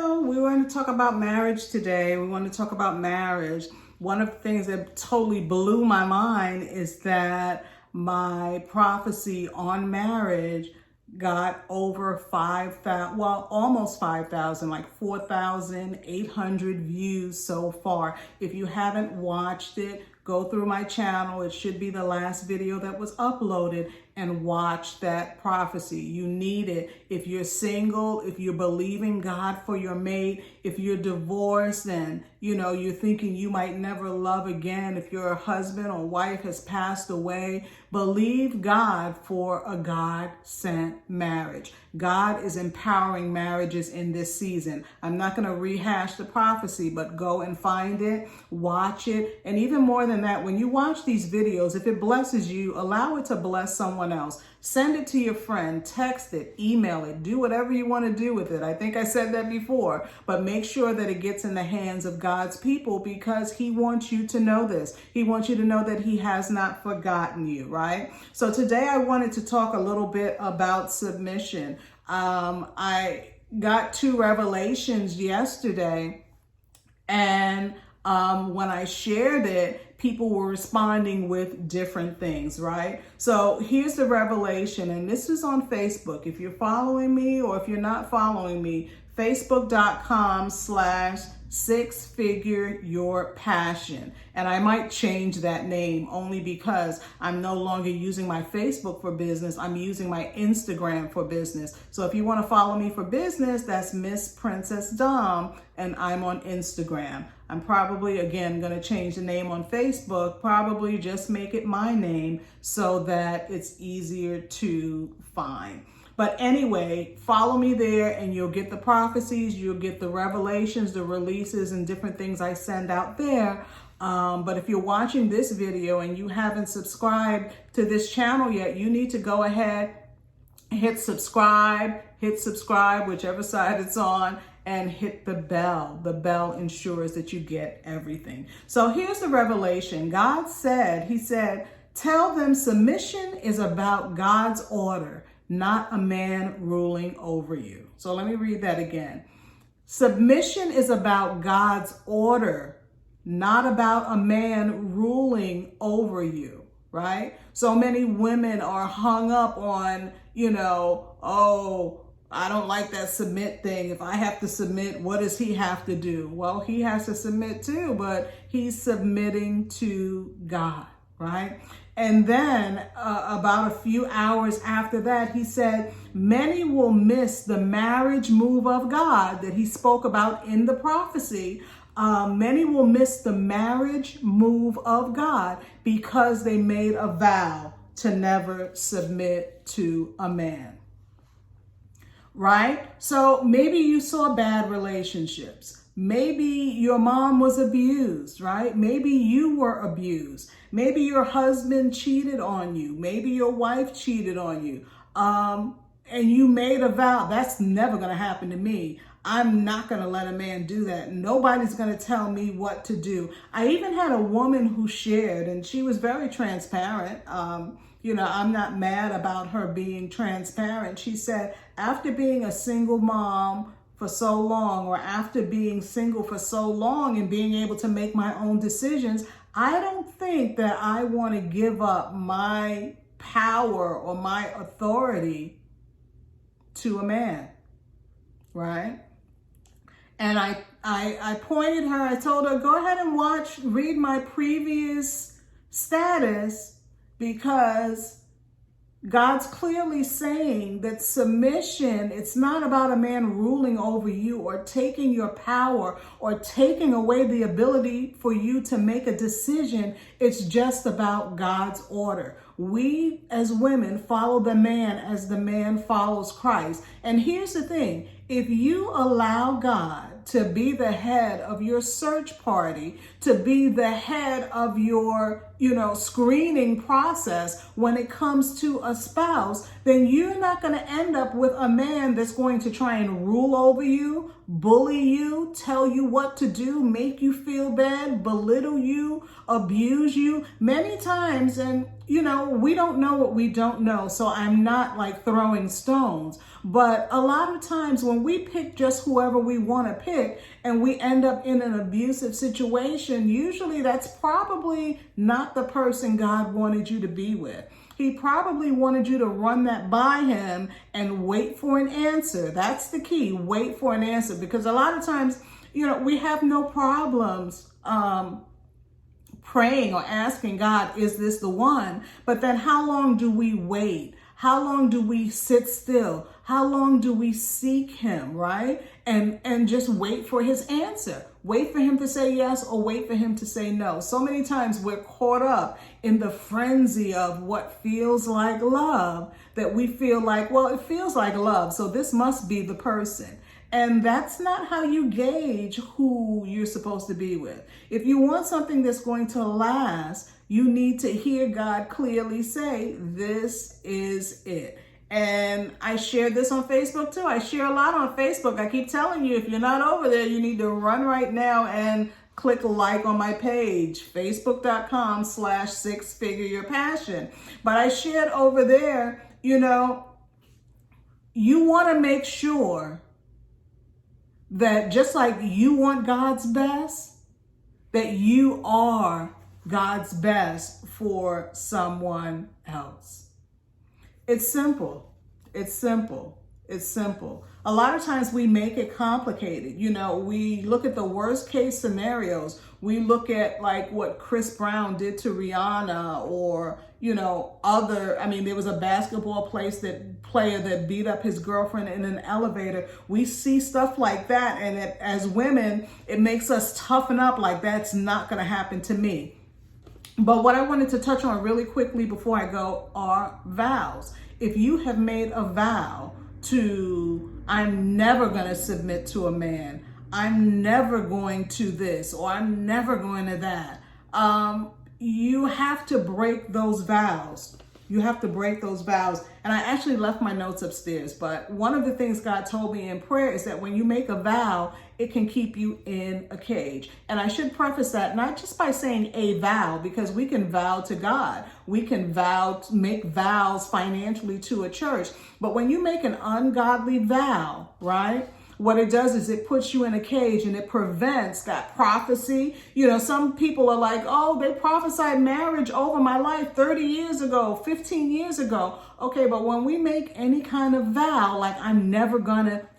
Hello, we want to talk about marriage today. We want to talk about marriage. One of the things that totally blew my mind is that my prophecy on marriage got over 5,000, well, almost 5,000, like 4,800 views so far. If you haven't watched it, go through my channel. It should be the last video that was uploaded, and watch that prophecy. You need it. If you're single, if you're believing God for your mate, if you're divorced and you're thinking you might never love again, if your husband or wife has passed away, believe God for a God-sent marriage. God is empowering marriages in this season. I'm not going to rehash the prophecy, but go and find it, watch it. And even more than that, when you watch these videos, if it blesses you, allow it to bless someone else. Send it to your friend, text it, email it, do whatever you want to do with it. I think I said that before, but make sure that it gets in the hands of God's people, because He wants you to know this. He wants you to know that He has not forgotten you, right? So today I wanted to talk a little bit about submission. I got 2 revelations yesterday, and when I shared it, people were responding with different things, right? So here's the revelation, and this is on Facebook. If you're following me or if you're not following me, facebook.com/6figureyourpassion. And I might change that name only because I'm no longer using my Facebook for business. I'm using my Instagram for business. So if you want to follow me for business, that's Miss Princess Dom, and I'm on Instagram. I'm probably, again, going to change the name on Facebook, probably just make it my name so that it's easier to find. But anyway, follow me there and you'll get the prophecies, you'll get the revelations, the releases, and different things I send out there. But if you're watching this video and you haven't subscribed to this channel yet, you need to go ahead, hit subscribe, whichever side it's on, and hit the bell. The bell ensures that you get everything. So here's the revelation. God said, He said, tell them submission is about God's order, not a man ruling over you. So let me read that again. Submission is about God's order, not about a man ruling over you, right? So many women are hung up on, oh, I don't like that submit thing. If I have to submit, what does he have to do? Well, he has to submit too, but he's submitting to God, right? And then about a few hours after that, he said, many will miss the marriage move of God that he spoke about in the prophecy. Many will miss the marriage move of God because they made a vow to never submit to a man. Right? So maybe you saw bad relationships. Maybe your mom was abused, right? Maybe you were abused. Maybe your husband cheated on you. Maybe your wife cheated on you. And you made a vow, that's never going to happen to me. I'm not going to let a man do that. Nobody's going to tell me what to do. I even had a woman who shared, and she was very transparent. I'm not mad about her being transparent. She said, after being a single mom for so long, or after being single for so long and being able to make my own decisions, I don't think that I want to give up my power or my authority to a man, right? And I pointed her, I told her, go ahead and read my previous status, because God's clearly saying that submission, it's not about a man ruling over you or taking your power or taking away the ability for you to make a decision. It's just about God's order. We as women follow the man as the man follows Christ. And here's the thing, if you allow God to be the head of your search party, to be the head of your, screening process when it comes to a spouse, then you're not going to end up with a man that's going to try and rule over you, bully you, tell you what to do, make you feel bad, belittle you, abuse you many times. And, we don't know what we don't know. So I'm not like throwing stones. But a lot of times when we pick just whoever we want to pick and we end up in an abusive situation, usually that's probably not the person God wanted you to be with. He probably wanted you to run that by him and wait for an answer. That's the key. Wait for an answer. Because a lot of times, we have no problems praying or asking God, is this the one? But then how long do we wait? How long do we sit still? How long do we seek him, right? And just wait for his answer. Wait for him to say yes or wait for him to say no. So many times we're caught up in the frenzy of what feels like love that we feel like, well, it feels like love, so this must be the person. And that's not how you gauge who you're supposed to be with. If you want something that's going to last, you need to hear God clearly say, this is it. And I shared this on Facebook too. I share a lot on Facebook. I keep telling you, if you're not over there, you need to run right now and click like on my page, facebook.com/6figureyourpassion. But I shared over there, you want to make sure that just like you want God's best, that you are God's best for someone else. It's simple. It's simple. It's simple. A lot of times we make it complicated. We look at the worst case scenarios. We look at like what Chris Brown did to Rihanna or, there was a basketball player that beat up his girlfriend in an elevator. We see stuff like that. And as women, it makes us toughen up like that's not going to happen to me. But what I wanted to touch on really quickly before I go are vows. If you have made a vow to, I'm never going to submit to a man, I'm never going to this, or I'm never going to that, you have to break those vows. You have to break those vows. And I actually left my notes upstairs, but one of the things God told me in prayer is that when you make a vow, it can keep you in a cage. And I should preface that not just by saying a vow, because we can vow to God. We can make vows financially to a church. But when you make an ungodly vow, right? What it does is it puts you in a cage and it prevents that prophecy. Some people are like, oh, they prophesied marriage over my life 30 years ago, 15 years ago. Okay, but when we make any kind of vow, like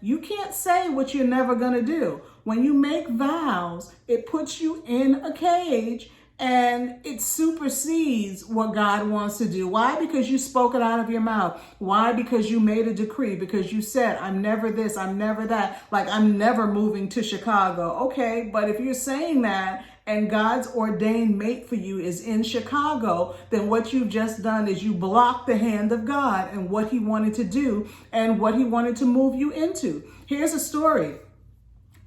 you can't say what you're never gonna do. When you make vows, it puts you in a cage and it supersedes what God wants to do. Why? Because you spoke it out of your mouth. Why? Because you made a decree. Because you said, I'm never this, I'm never that. Like, I'm never moving to Chicago. Okay, but if you're saying that and God's ordained mate for you is in Chicago, then what you've just done is you blocked the hand of God and what he wanted to do and what he wanted to move you into. Here's a story.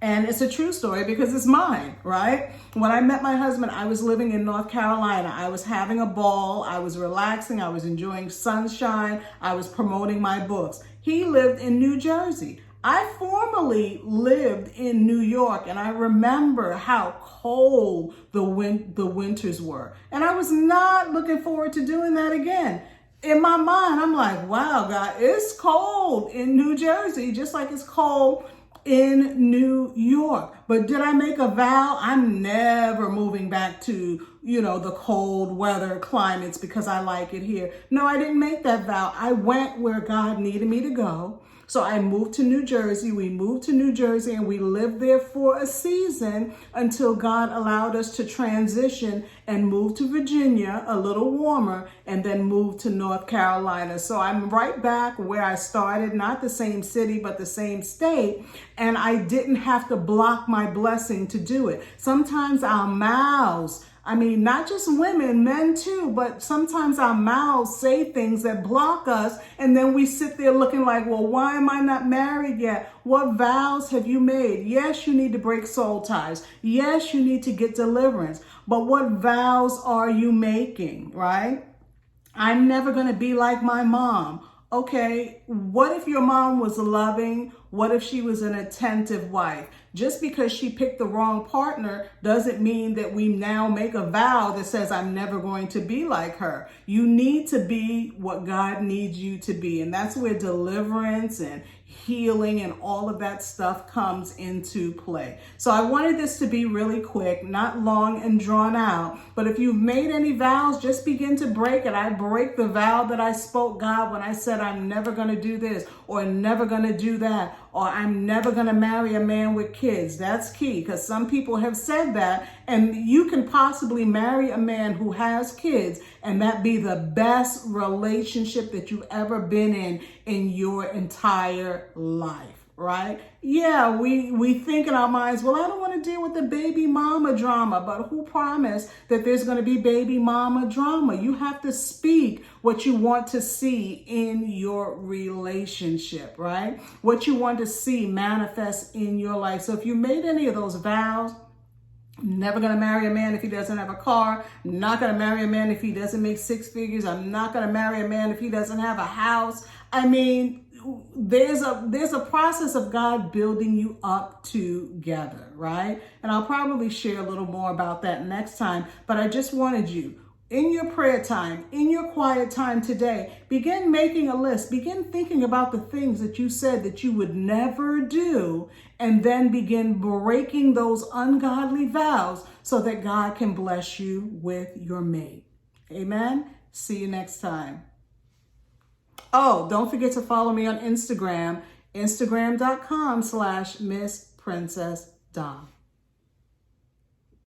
And it's a true story because it's mine, right? When I met my husband, I was living in North Carolina. I was having a ball. I was relaxing. I was enjoying sunshine. I was promoting my books. He lived in New Jersey. I formerly lived in New York, and I remember how cold the winters were. And I was not looking forward to doing that again. In my mind, I'm like, wow, God, it's cold in New Jersey, just like it's cold in New York. But did I make a vow? I'm never moving back to, the cold weather climates because I like it here. No, I didn't make that vow. I went where God needed me to go. So I moved to New Jersey. We moved to New Jersey and we lived there for a season until God allowed us to transition and move to Virginia, a little warmer, and then move to North Carolina. So I'm right back where I started, not the same city, but the same state. And I didn't have to block my blessing to do it. Sometimes our mouths I mean, not just women, men too, but sometimes our mouths say things that block us, and then we sit there looking like, well, why am I not married yet? What vows have you made? Yes, you need to break soul ties. Yes, you need to get deliverance. But what vows are you making, right? I'm never going to be like my mom. Okay, what if your mom was loving? What if she was an attentive wife? Just because she picked the wrong partner doesn't mean that we now make a vow that says, I'm never going to be like her. You need to be what God needs you to be. And that's where deliverance and healing and all of that stuff comes into play. So I wanted this to be really quick, not long and drawn out. But if you've made any vows, just begin to break it. I break the vow that I spoke, God, when I said I'm never going to do this or never going to do that, or I'm never going to marry a man with kids. That's key, because some people have said that, and you can possibly marry a man who has kids and that be the best relationship that you've ever been in your entire life, right? Yeah, we think in our minds, well, I don't want to deal with the baby mama drama, but who promised that there's going to be baby mama drama? You have to speak what you want to see in your relationship, right? What you want to see manifest in your life. So if you made any of those vows, I'm never going to marry a man if he doesn't have a car. I'm not going to marry a man if he doesn't make six figures. I'm not going to marry a man if he doesn't have a house. I mean, there's a process of God building you up together, right? And I'll probably share a little more about that next time. But I just wanted you, in your prayer time, in your quiet time today, begin making a list. Begin thinking about the things that you said that you would never do, and then begin breaking those ungodly vows so that God can bless you with your mate. Amen. See you next time. Oh, don't forget to follow me on Instagram, instagram.com/Miss Princess Dom.